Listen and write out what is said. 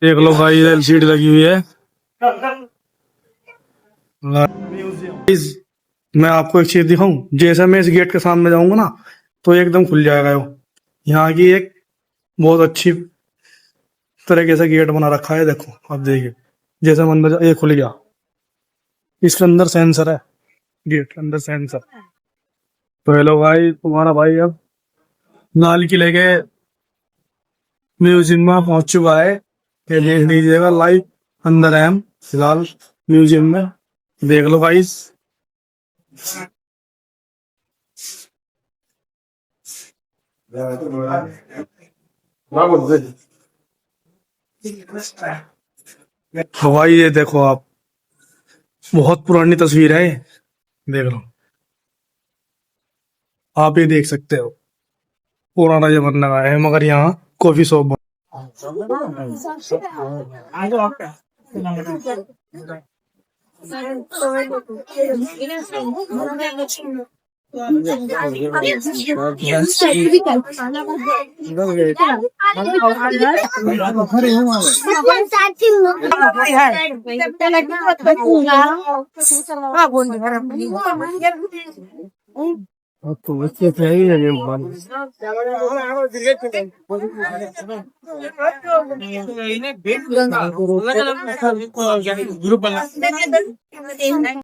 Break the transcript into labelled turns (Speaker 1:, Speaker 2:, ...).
Speaker 1: देख लो भाई एलसीडी लगी हुई है। Guys, मैं आपको एक चीज दिखाऊं, जैसे मैं इस गेट के सामने जाऊंगा ना तो एकदम खुल जाएगा वो। यहाँ की एक बहुत अच्छी तरीके से गेट बना रखा है, देखो अब देखिए। जैसे हम अंदर ये खुल गया, इसके अंदर सेंसर है, गेट के अंदर सेंसर। तो हेलो भाई, तुम्हारा भाई अब लाल किले के म्यूजियम में पहुंच चुका है। ये देख लीजिएगा लाइव, अंदर है हम फिलहाल म्यूजियम में। देख लो भाई। तो भाई ये देखो आप, बहुत पुरानी तस्वीर है ये। देख लो, आप ये देख सकते हो, पुराना जमाना का है, मगर यहाँ कॉफी शॉप। तो बच्चे सही है ग्रुप